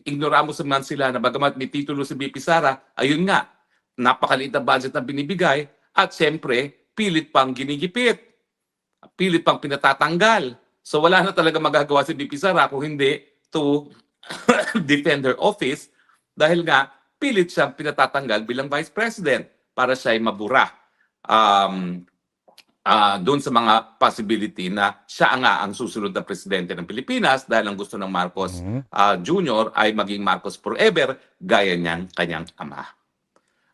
ignoramos naman sila na bagamat may titulo si BP Sara, ayun nga, napakaliit na budget na binibigay at siyempre, pilit pang ginigipit. Pilit pang pinatatanggal. So wala na talaga magagawa si BP Sara kung hindi to defend her office dahil nga pilit siyang pinatatanggal bilang Vice President para siya ay mabura. Doon sa mga possibility na siya nga ang susunod na presidente ng Pilipinas dahil ang gusto ng Marcos Jr. ay maging Marcos forever gaya niyang kanyang ama.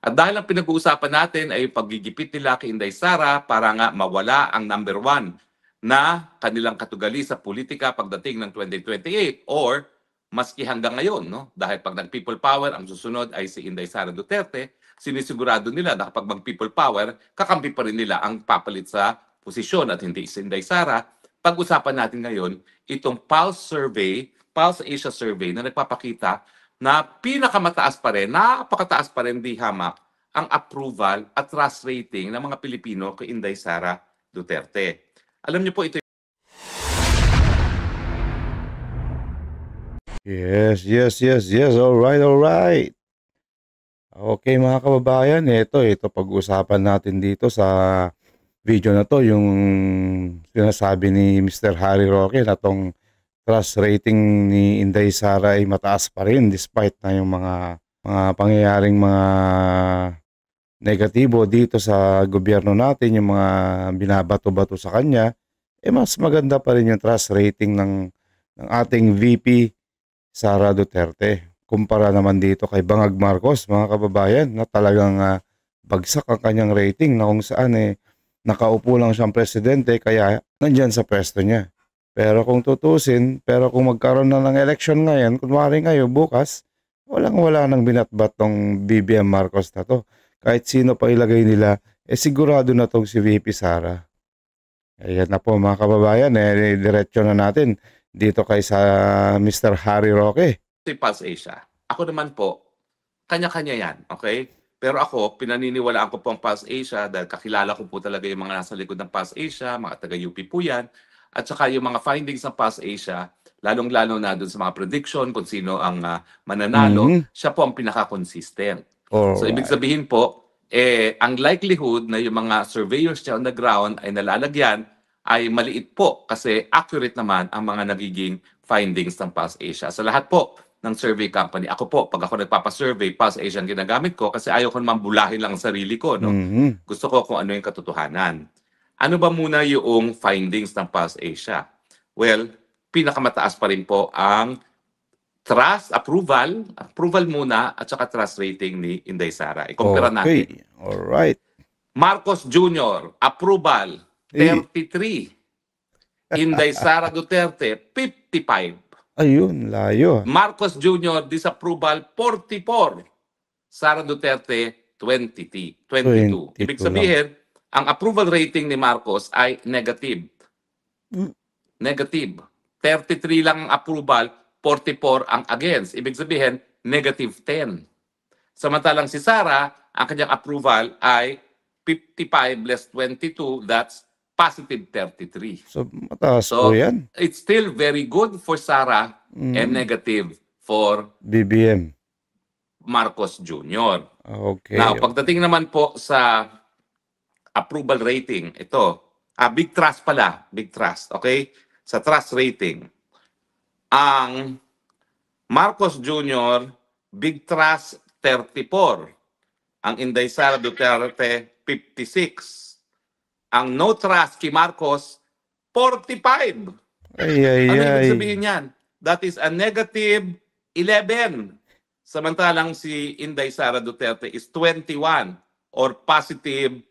At dahil ang pinag-uusapan natin ay paggigipit nila kay Inday Sara para nga mawala ang number 1 na kanilang katugali sa politika pagdating ng 2028 or maski hanggang ngayon, no? Dahil pag nag-people power, ang susunod ay si Inday Sara Duterte, sinisigurado nila na kapag mag-people power, kakampi pa rin nila ang papalit sa posisyon at hindi si Inday Sara. Pag-usapan natin ngayon itong Pulse Asia Survey na nagpapakita na pinakamataas pa rin, napakataas pa rin di hamak ang approval at trust rating ng mga Pilipino kay Inday Sara Duterte. Alam niyo po ito. Yes. All right. Okay mga kababayan, ito pag-usapan natin dito sa video na to, yung sinasabi ni Mr. Harry Roque na tong trust rating ni Inday Sara ay mataas pa rin despite na yung mga pangyayaring mga negatibo dito sa gobyerno natin, yung mga binabato-bato sa kanya, mas maganda pa rin yung trust rating ng ating VP Sara Duterte. Kumpara naman dito kay Bangag Marcos, mga kababayan, na talagang bagsak ang kanyang rating na kung saan nakaupo lang siyang presidente kaya nandyan sa pwesto niya. Pero kung tutusin, kung magkaroon na ng election ngayon, kunwari ngayon, bukas, wala nang binatbat tong BBM Marcos na to. Kahit sino pa ilagay nila, sigurado na tong si VP Sara. Ayan na po mga kababayan, diretso na natin dito kay sa Mr. Harry Roque. Si Pulse Asia. Ako naman po, kanya-kanya yan, okay? Pero ako, pinaniniwalaan ko po ang Pulse Asia dahil kakilala ko po talaga yung mga nasa likod ng Pulse Asia, mga taga-UP po yan. At saka yung mga findings ng Pulse Asia, lalong-lalo na dun sa mga prediction kung sino ang mananalo, siya po ang pinaka-consistent. So, ibig sabihin po, ang likelihood na yung mga surveyors niya on the ground ay nalalagyan ay maliit po kasi accurate naman ang mga nagiging findings ng Pulse Asia. Sa lahat po ng survey company, ako po, pag ako nagpapasurvey, Pulse Asia ang ginagamit ko kasi ayaw ko naman bulahin lang ang sarili ko. No? Gusto ko kung ano yung katotohanan. Ano ba muna yung findings ng Pulse Asia? Well, pinakamataas pa rin po ang trust, approval muna at saka trust rating ni Inday Sara. I-compare natin. Alright. Marcos Jr., approval, 33. Inday Sara Duterte, 55. Ayun, layo. Marcos Jr., disapproval, 44. Sara Duterte, 22. Ibig sabihin, ang approval rating ni Marcos ay negative. Negative. 33 lang ang approval, 44 ang against. Ibig sabihin, negative 10. Samantalang si Sara, ang kanyang approval ay 55 less 22, that's positive 33. So, mataas po yan. It's still very good for Sara and negative for BBM Marcos Jr. Okay. Now, pagdating naman po sa approval rating, ito, big trust pala, big trust, okay? Sa trust rating, ang Marcos Jr., big trust 34. Ang Inday Sara Duterte, 56. Ang no trust kay Marcos, 45. Ano ibig sabihin yan? That is a negative 11. Samantalang si Inday Sara Duterte is 21 or positive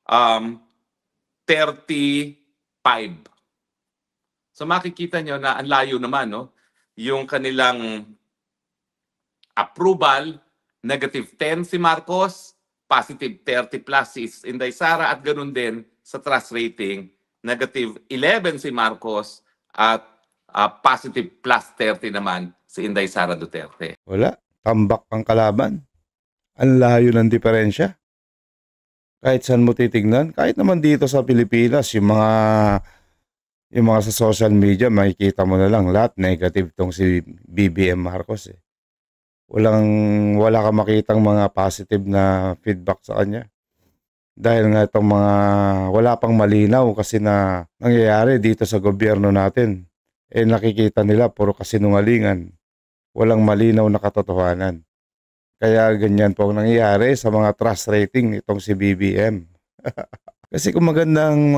35. So makikita nyo na ang layo naman, no? Yung kanilang approval, negative 10 si Marcos, positive 30 plus si Inday Sara at ganun din sa trust rating, negative 11 si Marcos at positive plus 30 naman si Inday Sara Duterte. Wala, tambak ang kalaban. Ang layo ng diferensya. Kahit saan mo titignan, kahit naman dito sa Pilipinas, yung mga sa social media, makikita mo na lang lahat negative tong si BBM Marcos. wala kang makitang mga positive na feedback sa kanya. Dahil nga itong mga wala pang malinaw kasi na nangyayari dito sa gobyerno natin. Nakikita nila puro kasinungalingan, walang malinaw na katotohanan. Kaya ganyan po ang nangyayari sa mga trust rating nitong si BBM. Kasi kung magandang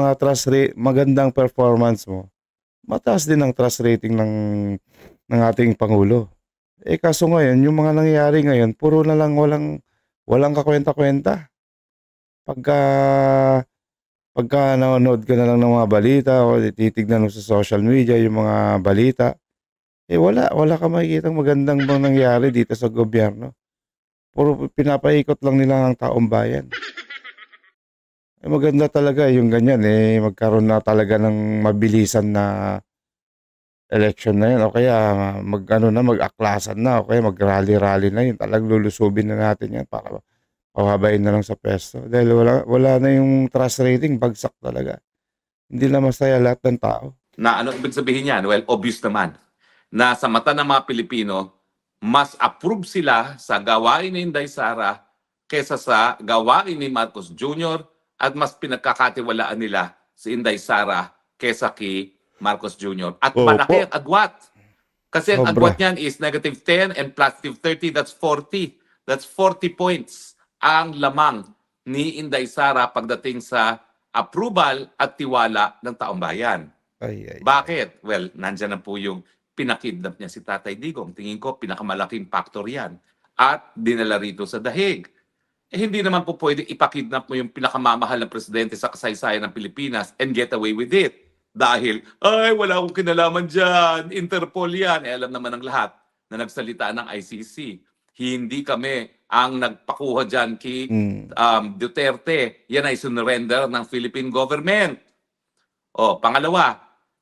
performance mo, mataas din ang trust rating ng ating Pangulo. Kaso ngayon, yung mga nangyayari ngayon, puro na lang walang kakwenta-kwenta. Pagka pagka nanonood ka na lang ng mga balita o titignan mo sa social media yung mga balita, wala kang makikitang magandang bang nangyari dito sa gobyerno. Puro pinapaikot lang nila ang taong bayan. Maganda talaga yung ganyan, magkaroon na talaga ng mabilisan na election na yun o kaya mag-aklasan na o kaya mag-rally-rally na yun. Talagang lulusubin na natin yan para pababain na lang sa pwesto. Dahil wala na yung trust rating, bagsak talaga. Hindi na masaya lahat ng tao. Na ano ibig sabihin yan? Well, obvious naman na sa mata ng mga Pilipino, mas approve sila sa gawain ni Inday Sara kaysa sa gawain ni Marcos Jr. at mas pinagkakatiwalaan nila si Inday Sara kaysa kay Marcos Jr. At malaki ang agwat. Kasi ang Sobra. agwat niyan is -10 and +30, that's 40. That's 40 points ang lamang ni Inday Sara pagdating sa approval at tiwala ng taong bayan. Ay. Bakit? Well, nandyan na po yung pinakidnap niya si Tatay Digong. Tingin ko, pinakamalaking factor yan. At dinala rito sa dahig. Hindi naman po pwede ipakidnap mo yung pinakamamahal na presidente sa kasaysayan ng Pilipinas and get away with it. Dahil, ay, wala akong kinalaman dyan. Interpol yan. Alam naman ng lahat na nagsalita ng ICC. Hindi kami ang nagpakuha dyan kay Duterte. Yan ay surrender ng Philippine government. Pangalawa,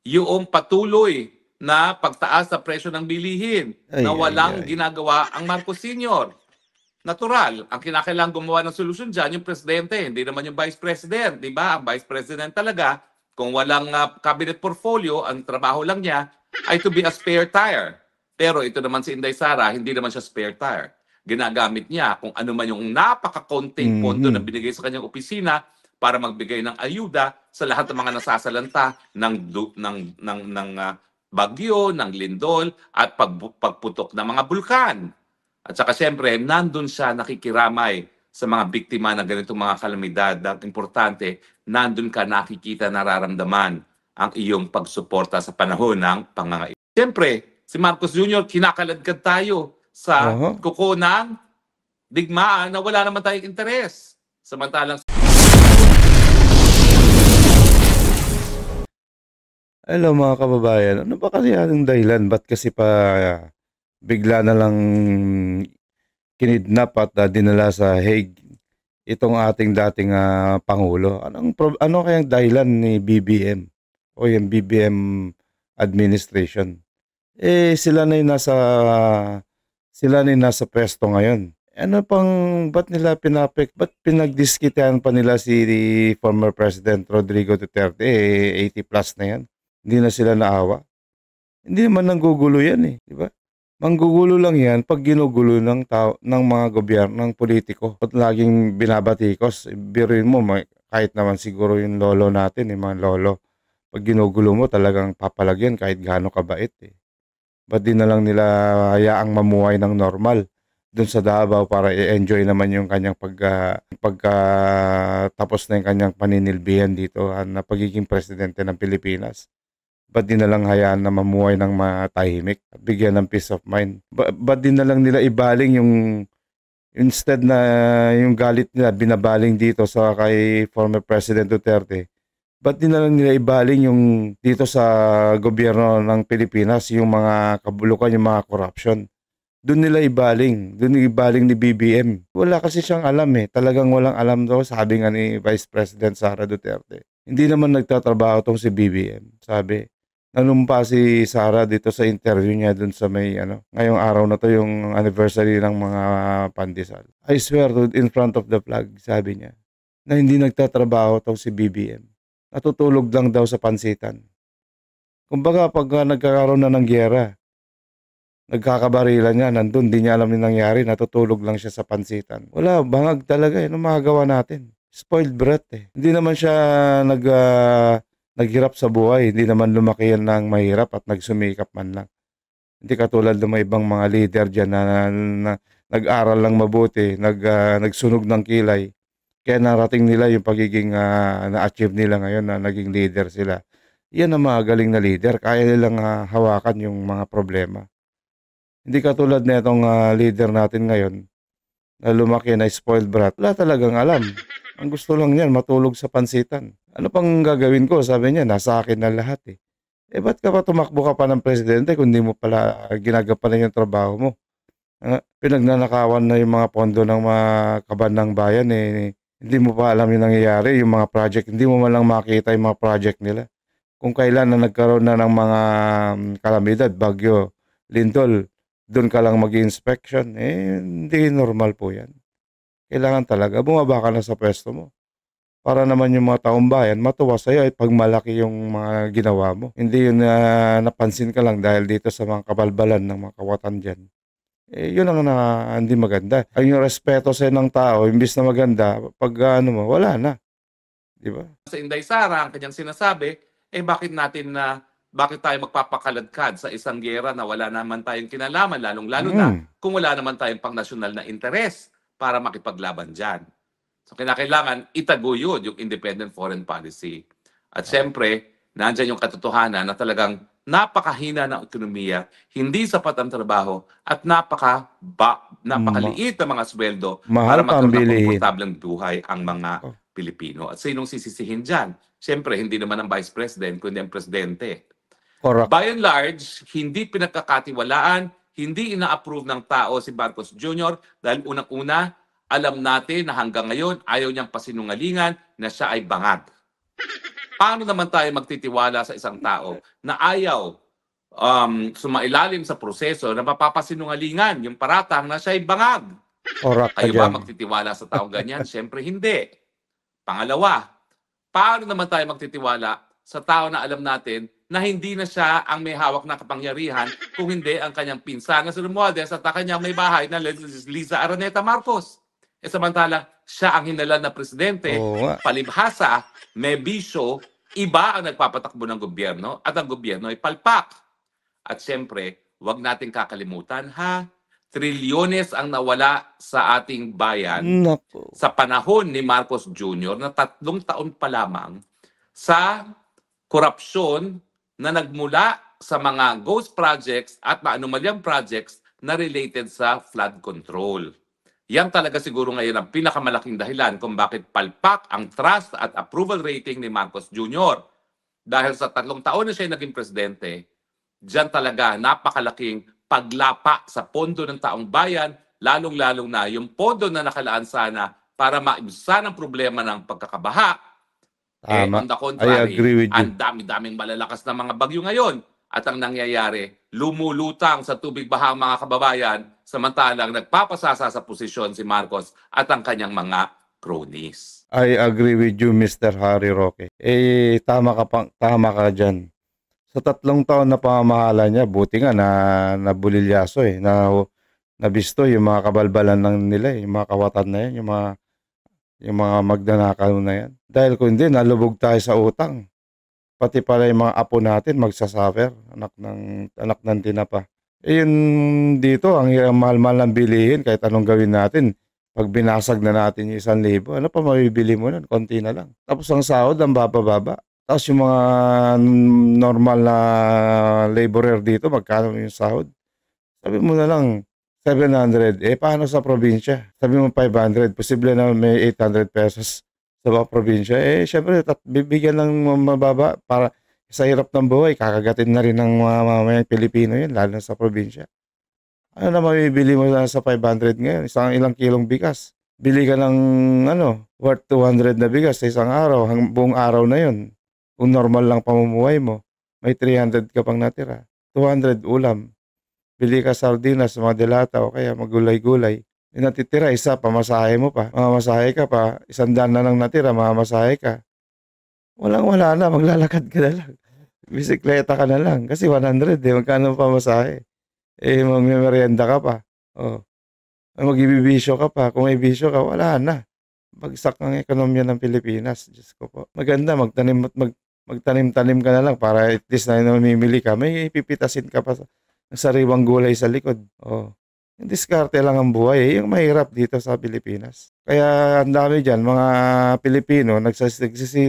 yung patuloy na pagtaas sa presyo ng bilihin na walang ginagawa ang Marcos Sr. Natural, ang kinakailangan gumawa ng solusyon dyan, yung presidente, hindi naman yung vice president. Di ba? Ang vice president talaga, kung walang cabinet portfolio, ang trabaho lang niya ay to be a spare tire. Pero ito naman si Inday Sara, hindi naman siya spare tire. Ginagamit niya kung ano man yung napakakonting pondo na binigay sa kanyang opisina para magbigay ng ayuda sa lahat ng mga nasasalanta ng bagyo, ng lindol at pagputok ng mga bulkan. At saka siyempre, nandun siya nakikiramay sa mga biktima ng ganitong mga kalamidad. At importante, nandun ka nakikita, nararamdaman ang iyong pagsuporta sa panahon ng pangangailangan. Siyempre, si Marcos Jr., kinakaladkad tayo sa kuko ng digmaan na wala naman tayong interes. Samantalang Hello mga kababayan, ano ba kasi ang dahilan? Ba't kasi pa bigla na lang kinidnap at dinala sa Hague itong ating dating Pangulo? Ano kayang dahilan ni BBM o yung BBM administration? Sila na yung nasa pwesto ngayon. Ba't pinagdiskitahan pa nila si former President Rodrigo Duterte? 80 plus na yan. Hindi na sila naawa. Hindi naman nanggugulo yan di ba? Manggugulo lang yan pag ginugulo ng mga gobyerno, ng politiko. At laging binabatikos. Biruin mo, kahit naman siguro yung lolo natin, yung mga lolo. Pag ginugulo mo, talagang papalagyan kahit gaano kabait Ba't di na lang nila hayaang mamuhay ng normal doon sa Davao para i-enjoy naman yung kanyang tapos na yung kanyang paninilbihan dito na pagiging presidente ng Pilipinas. Ba't di na lang hayaan na mamuhay ng matahimik at bigyan ng peace of mind? Ba't di na lang nila ibaling instead na yung galit nila binabaling dito sa kay former President Duterte? Ba't di na lang nila ibaling yung dito sa gobyerno ng Pilipinas, yung mga kabulukan, yung mga corruption? Doon nila ibaling ni BBM. Wala kasi siyang alam Talagang walang alam daw, sabi nga ni Vice President Sara Duterte. Hindi naman nagtatrabaho tong si BBM, sabi. Nanumpa si Sara dito sa interview niya dun sa ngayong araw na to yung anniversary ng mga pandesal. I swear to in front of the flag, sabi niya, na hindi nagtatrabaho tong si BBM. Natutulog lang daw sa pansitan. Kumbaga pag nagkakaroon na ng giyera, Nagkakabarilan niya, nandun, di niya alam yung nangyari, natutulog lang siya sa pansitan. Wala, bangag talaga eh. Ano magagawa natin? Spoiled brat eh. Hindi naman siya naghirap sa buhay. Hindi naman lumaki yan ng mahirap at nagsumikap man lang. Hindi katulad ng mga ibang mga leader dyan na nag-aral lang mabuti, nagsunog ng kilay. Kaya narating nila yung pagiging na-achieve nila ngayon na naging leader sila. Yan ang mga galing na leader. Kaya nilang hawakan yung mga problema. Hindi katulad na itong leader natin ngayon na lumaki na spoiled brat. Wala talagang alam. Ang gusto lang niyan, matulog sa pansitan. Ano pang gagawin ko? Sabi niya, nasa akin na lahat eh. Ba't ka pa tumakbo ka pa ng presidente kung di mo pala ginagampanan yung trabaho mo? Pinagnanakawan na yung mga pondo ng mga kaban ng bayan eh. Hindi mo pa alam yung nangyayari, yung mga project. Hindi mo man lang makita yung mga project nila. Kung kailan na nagkaroon na ng mga kalamidad, bagyo, lindol, doon ka lang mag-inspection, hindi normal po yan. Kailangan talaga, bumaba ka na sa pwesto mo. Para naman yung mga taong bayan, matuwa sa'yo pag malaki yung mga ginawa mo. Hindi yun napansin ka lang dahil dito sa mga kabalbalan ng mga kawatan dyan. Yun ang hindi maganda. Ang yung respeto sa'yo ng tao, imbis na maganda, pag mo, wala na. Di ba? Sa Inday Sara, ang kanyang sinasabi, bakit tayo magpapakaladkad sa isang giyera na wala naman tayong kinalaman, lalong-lalo na kung wala naman tayong pang-nasyonal na interes para makipaglaban dyan. So, kailangan itaguyod yung independent foreign policy. At syempre, nandyan yung katotohanan na talagang napakahina ng ekonomiya, hindi sapat ang trabaho, at napakaliit na mga sweldo para Mahal pa ang magkaroon ng bilihin. komportableng buhay ang mga Pilipino. At sinong sisisihin dyan? Syempre, hindi naman ang Vice President, kundi ang Presidente. Correct. By and large, hindi pinagkakatiwalaan, hindi ina-approve ng tao si Marcos Jr. dahil unang-una, alam natin na hanggang ngayon ayaw niyang pasinungalingan na siya ay bangag. Paano naman tayo magtitiwala sa isang tao na ayaw sumailalim sa proseso na mapapasinungalingan yung paratang na siya ay bangag? Correct ka Kayo ba dyan. magtitiwala sa taong ganyan? Siyempre hindi. Pangalawa, paano naman tayo magtitiwala sa tao na alam natin na hindi na siya ang may hawak na kapangyarihan kung hindi ang kanyang pinsan na si Romualdez at ang kanyang may bahay na Liza Araneta Marcos? Samantala, siya ang hinalan na presidente, palibhasa, may bisyo, iba ang nagpapatakbo ng gobyerno at ang gobyerno ay palpak. At siyempre, huwag nating kakalimutan trilyones ang nawala sa ating bayan sa panahon ni Marcos Jr. na 3 taon pa lamang sa korupsyon na nagmula sa mga ghost projects at maanumalyang projects na related sa flood control. Yan talaga siguro ngayon ang pinakamalaking dahilan kung bakit palpak ang trust at approval rating ni Marcos Jr. Dahil sa 3 taon na siya naging presidente, diyan talaga napakalaking paglapa sa pondo ng taong bayan, lalong-lalong na yung pondo na nakalaan sana para maibsan ang problema ng pagkakabaha. On the contrary, I agree with you. ang dami-daming malalakas na mga bagyo ngayon. At ang nangyayari, lumulutang sa tubig baha ang mga kababayan, samantalang nagpapasasa sa posisyon si Marcos at ang kanyang mga cronies. I agree with you, Mr. Harry Roque. Tama ka dyan. Sa 3 taon na pamamahala niya, buti nga na nabulilyaso nabisto yung mga kabalbalan nila yung mga kawatan na yan, yung mga magnanakaw na yan. Dahil kung hindi, nalubog tayo sa utang. Pati pala yung mga apo natin magsasuffer, anak ng tinapa. Yun dito, ang mahal-mahal ng bilihin, kahit anong gawin natin. Pag binasag na natin yung 1,000, ano pa mabibili mo nun? Konti na lang. Tapos ang sahod, ang baba-baba. Tapos yung mga normal na laborer dito, magkano yung sahod? Sabi mo na lang, 700. Paano sa probinsya? Sabi mo 500. Posible na may 800 pesos sa mga probinsya. Syempre, bibigyan ng mababa para sa hirap ng buhay. Kakagatin na rin ng mga mamayang Pilipino yan, lalo na sa probinsya. Ano na mabibili mo na sa 500 ngayon? Ilang kilong bigas. Bili ka ng worth 200 na bigas sa isang araw. Buong araw na yun. Kung normal lang pamumuhay mo, may 300 ka pang natira. 200 ulam. Bili ka sardinas, mga delata o kaya magulay-gulay. Natitira, isa, pamasahe mo pa. Mamasahe ka pa, 100 na lang natira, mamasahe ka. Wala na, maglalakad ka na lang. Bisikleta ka na lang. Kasi 100 magkano pamasahe. magmemeryenda ka pa. Oh, magbibisyo ka pa. Kung may bisyo ka, wala na. Bagsak ang ekonomiya ng Pilipinas. Diyos ko po. Maganda, magtanim-tanim ka na lang para at least na namimili ka. May pipitasin ka pa ng sariwang gulay sa likod. Oh. Yung diskarte lang ang buhay. Yung mahirap dito sa Pilipinas. Kaya ang dami dyan, mga Pilipino,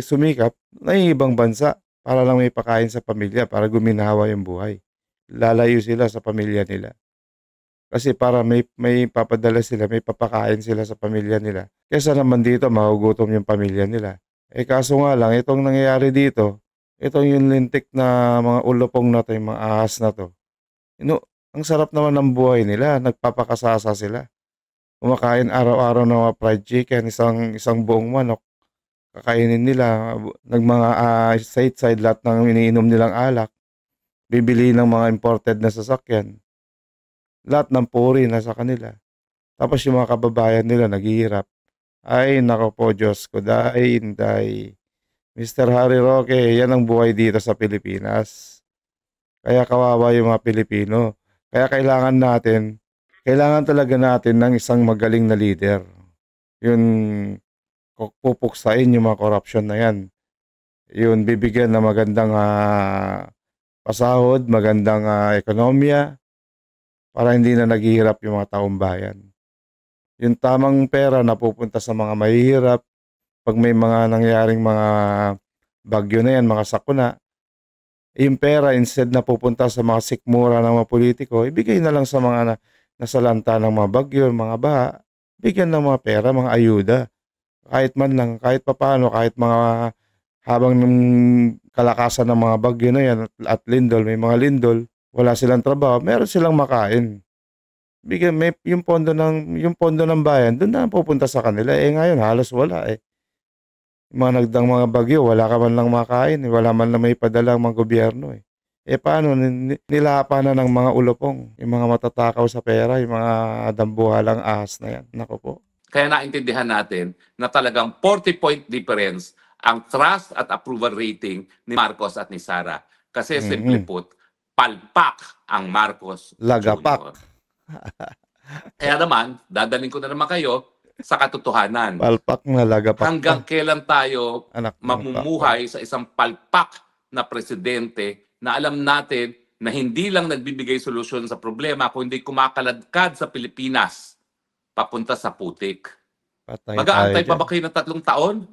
sumikap na ibang bansa para lang may pakain sa pamilya, para guminawa yung buhay. Lalayo sila sa pamilya nila. Kasi para may papadala sila, may papakain sila sa pamilya nila. Kesa naman dito, mahugutom yung pamilya nila. Kaso nga lang, itong nangyayari dito, itong yung lintik na mga ulupong na to, yung mga ahas na to. Ang sarap naman ng buhay nila, nagpapakasasa sila. Kumakain araw-araw ng mga fried chicken, isang buong manok. Kakainin nila, mga side lahat ng iniinom nilang alak. Bibili ng mga imported na sasakyan. Lahat ng puri nasa kanila. Tapos yung mga kababayan nila naghihirap. Ay, nako po, Diyos ko, dahi. Mr. Harry Roque, yan ang buhay dito sa Pilipinas. Kaya kawawa yung mga Pilipino. Kaya kailangan talaga natin ng isang magaling na leader. Yun, pupuksain yung mga corruption na yan. Yun, bibigyan ng magandang pasahod, magandang ekonomiya, para hindi na naghihirap yung mga taong bayan. Yung tamang pera na pupunta sa mga mahihirap, pag may mga nangyaring mga bagyo na yan, mga sakuna, yung pera instead na pupunta sa mga sikmura ng mga politiko, ibigay na lang sa mga nasalanta ng mga bagyo, mga baha, bigyan ng mga pera, mga ayuda. Kahit man lang, kahit papano, kahit mga habang ng kalakasan ng mga bagyo na yan at lindol, may mga lindol, wala silang trabaho, meron silang makain. Yung pondo ng bayan, doon na pupunta sa kanila. Ngayon, halos wala Yung mga nagdang mga bagyo, wala ka man lang makain. Wala man lang may padala ang mga gobyerno paano? Nilapa na ng mga ulupong, yung mga matatakaw sa pera, yung mga dambuhalang ahas na yan. Nako po. Kaya naintindihan natin na talagang 40-point difference ang trust at approval rating ni Marcos at ni Sara. Kasi simply put, palpak ang Marcos Lagapak. Jr. Kaya naman, dadaling ko na naman kayo sa katotohanan. Palpak na lagapak. Hanggang kailan tayo Anak mamumuhay sa isang palpak na presidente na alam natin na hindi lang nagbibigay solusyon sa problema, kundi kumakaladkad sa Pilipinas papunta sa putik. Mag-aantay pa ba kayo ng 3 taon?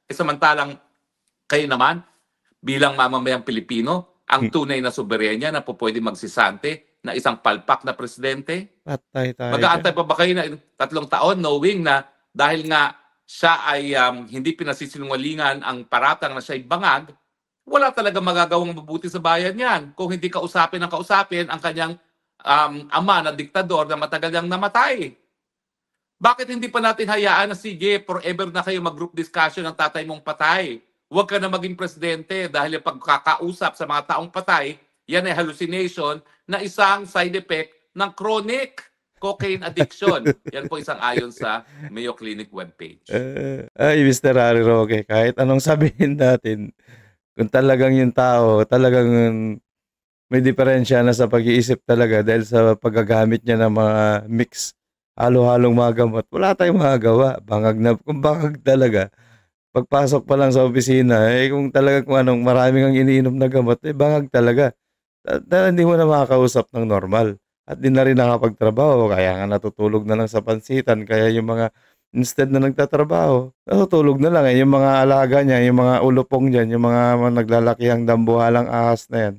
Samantalang kayo naman, bilang mamamayang Pilipino, ang tunay na soberenya na po pwede magsisante na isang palpak na presidente? Patay tayo. Mag-aantay pa ba kayo ng 3 taon knowing na dahil nga siya ay hindi pinasisinungalingan ang paratang na siya ay bangag, wala talaga magagawang mabuti sa bayan yan kung hindi kausapin ang kanyang ama na diktador na matagal nang namatay. Bakit hindi pa natin hayaan na sige, forever na kayo mag-group discussion ng tatay mong patay? Huwag ka na maging presidente dahil yung pagkakausap sa mga taong patay, yan ay hallucination na isang side effect ng chronic cocaine addiction. Yan po isang ayon sa Mayo Clinic webpage. Mr. Harry Roque, kahit anong sabihin natin, kung talagang yung tao, talagang may diferensya na sa pag-iisip talaga dahil sa paggagamit niya ng mga mix, halo-halong mga gamot, wala tayong magagawa. Kung bangag talaga, pagpasok pa lang sa opisina, kung anong maraming ang iniinom na gamot, bangag talaga. Hindi mo na makakausap ng normal. At di na rin nakapagtrabaho, kaya nga natutulog na lang sa pansitan. Kaya yung mga, instead na nagtatrabaho, natutulog na lang. Yung mga alaga niya, yung mga ulupong dyan, yung mga naglalakihang dambuhalang ahas na yan,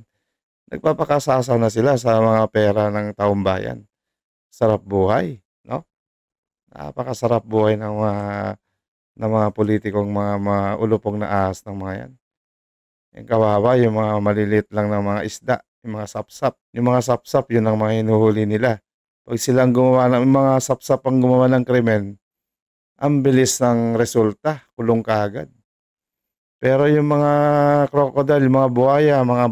nagpapakasasa na sila sa mga pera ng taong bayan. Sarap buhay, no? Napakasarap buhay ng mga politikong mga ulupong na ahas ng mga yan. Yung kawawa, yung mga maliliit lang ng mga isda, yung mga sapsap. Yung mga sapsap, yun ang mga hinuhuli nila. Pag silang mga sapsap ang gumawa ng krimen, ang bilis ng resulta, kulong kaagad. Pero yung mga crocodile, yung mga buhaya, mga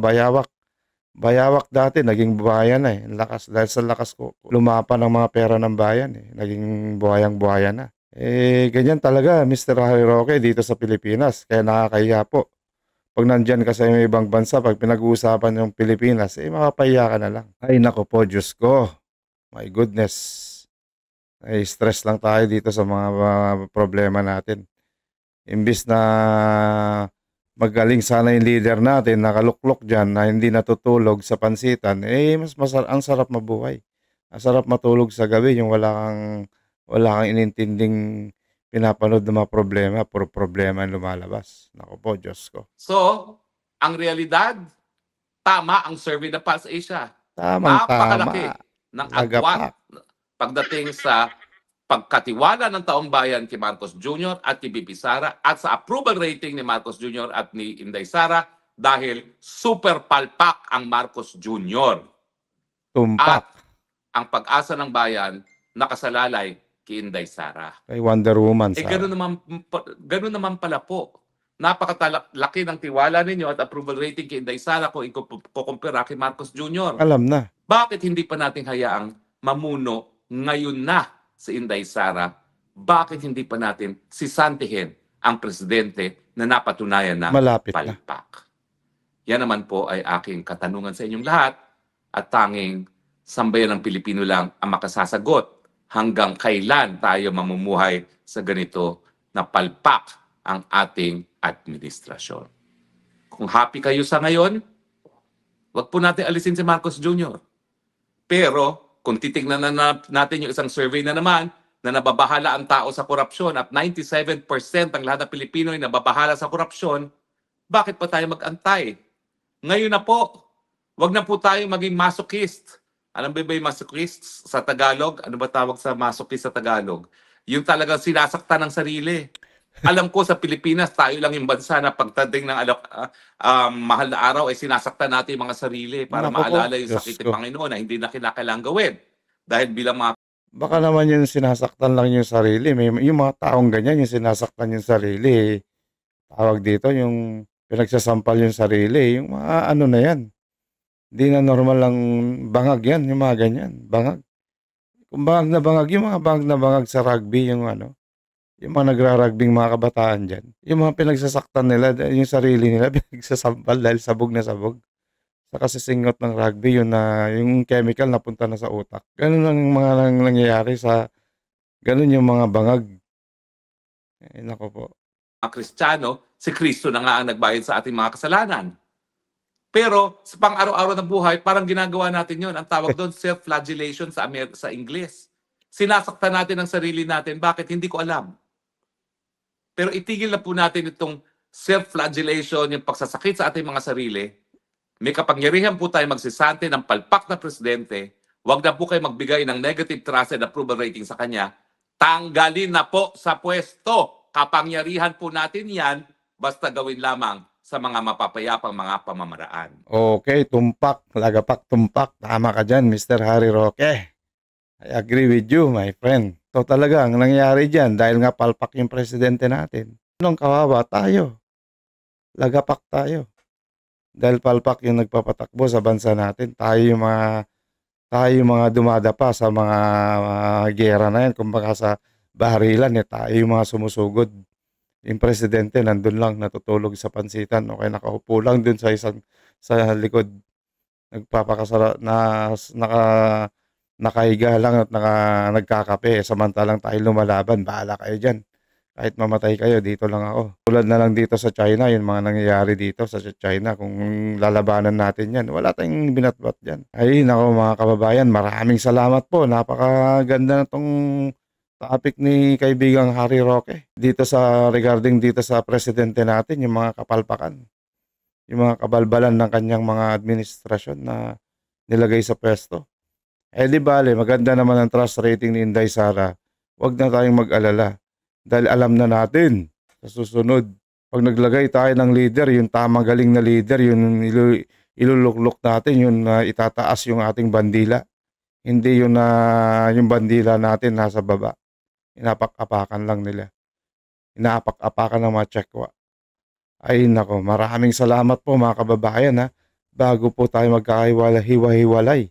bayawak dati, naging buhaya na Lakas, dahil sa lakas ko, lumapan ng mga pera ng bayan Naging buhayang-buhaya na. Ganyan talaga, Mr. Harry Roque, dito sa Pilipinas. Kaya nakakahiya po. Pag nandyan ka sa ibang bansa, pag pinag-uusapan yung Pilipinas, mapapahiya ka na lang. Ay nako po, Diyos ko. My goodness. Ay stress lang tayo dito sa mga problema natin. Imbis na magaling sana yung leader natin, nakaluklok dyan na hindi natutulog sa pansitan, ang sarap mabuhay. Ang sarap matulog sa gabi yung wala kang inintinding pinapanood ng mga problema, puro problema ang lumalabas. Naku po, Diyos ko. So, ang realidad, tama ang survey ng Pulse Asia. Tamang-tama. Napakalaki ng agwat Lagapak. pagdating sa pagkatiwala ng taong bayan kay Marcos Jr. at kay BP Sara at sa approval rating ni Marcos Jr. at ni Inday Sara dahil super palpak ang Marcos Jr. Tumpak. At ang pag-asa ng bayan nakasalalay kay Inday Sara. Kay Wonder Woman. Ganun naman pala po. Napakatalaki ng tiwala ninyo at approval rating kay Inday Sara kung ikukumpira kay Marcos Jr. Alam na. Bakit hindi pa natin hayaang mamuno ngayon na si Inday Sara? Bakit hindi pa natin sisantihin ang presidente na napatunayan na Malapit na. palpak? Yan naman po ay aking katanungan sa inyong lahat at tanging sambayan ng Pilipino lang ang makasasagot hanggang kailan tayo mamumuhay sa ganito na palpak ang ating administrasyon. Kung happy kayo sa ngayon, wag po natin alisin si Marcos Jr. Pero kung titignan na natin yung isang survey na naman na nababahala ang tao sa korupsyon at 97% ang lahat ng Pilipino ay nababahala sa korupsyon, bakit pa tayo mag-antay? Ngayon na po, wag na po tayo maging masochist. Alam ba yung masochist sa Tagalog? Ano ba tawag sa masochist sa Tagalog? Yung talagang sinasaktan ng sarili. Alam ko sa Pilipinas, tayo lang yung bansa na pagdating ng mahal na araw ay sinasaktan natin yung mga sarili para Naku po, maalala yung Diyos sakit ko. ng Panginoon na hindi na kinakailangang gawin. Dahil bilang mga Baka naman yung sinasaktan lang yung sarili. Yung mga taong ganyan, yung sinasaktan yung sarili. Tawag dito, yung pinagsasampal yung sarili. Yung mga ano na yan. Hindi na normal lang bangag yan, yung mga ganyan. Bangag. Kung bangag yung mga bangag na bangag sa rugby, yung ano, yung mga nagra-rugbing mga kabataan dyan. Yung mga pinagsasaktan nila, yung sarili nila, pinagsasampal dahil sabog na sabog. Sa kasisingot ng rugby, yun na, yung chemical napunta na sa utak. Ganun ang mga nangyayari ganun yung mga bangag. Nako po. Kristiyano, si Kristo na nga ang nagbayad sa ating mga kasalanan. Pero sa pang-araw-araw na buhay, parang ginagawa natin yon. Ang tawag doon, self-flagellation sa Ingles. Sinasaktan natin ang sarili natin. Bakit? Hindi ko alam. Pero itigil na po natin itong self-flagellation, yung pagsasakit sa ating mga sarili. May kapangyarihan po tayo magsisante ng palpak na presidente. Huwag na po kayo magbigay ng negative trust and approval rating sa kanya. Tanggalin na po sa pwesto. Kapangyarihan po natin yan, basta gawin lamang sa mga mapapayapang mga pamamaraan. Okay, tumpak, lagapak, tumpak. Tama ka dyan, Mr. Harry Roque. I agree with you, my friend. So talaga, ang nangyayari dyan, dahil nga palpak yung presidente natin. Anong kawawa? Tayo. Lagapak tayo. Dahil palpak yung nagpapatakbo sa bansa natin. Tayo yung mga dumadapa sa mga gera na yan. Kumbaga sa barilan, tayo yung mga sumusugod. Yung presidente nandun lang natutulog sa pansitan o kaya nakaupo lang dun sa likod nagpapakasara nakahiga lang at nagkakape samantalang tayo lumalaban. Bahala kayo dyan, kahit mamatay kayo, dito lang ako. Tulad na lang dito sa China, yung mga nangyayari dito sa China, kung lalabanan natin yan, wala tayong binatbat dyan. Ay nako mga kababayan, maraming salamat po, napakaganda na tong topic ni kaibigang Harry Roque dito regarding dito sa presidente natin, yung mga kapalpakan, yung mga kabalbalan ng kanyang mga administrasyon na nilagay sa pwesto. Di bale, maganda naman ang trust rating ni Inday Sara. Huwag na tayong mag-alala dahil alam na natin sa susunod, pag naglagay tayo ng leader, yung tamang galing na leader, yung iluluklok natin, yung itataas yung ating bandila. Hindi yung bandila natin nasa baba. Inapak-apakan lang nila. Inaapak-apakan ng mga tsekwa. Ay nako, maraming salamat po mga kababayan ha. Bago po tayo magkakahiwa-hiwalay,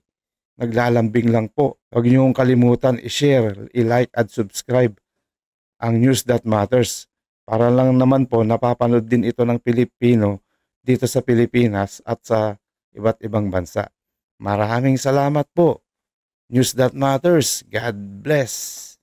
naglalambing lang po. Huwag niyong kalimutan i-share, i-like at subscribe ang News That Matters. Para lang naman po napapanood din ito ng Pilipino dito sa Pilipinas at sa iba't ibang bansa. Maraming salamat po. News That Matters. God bless.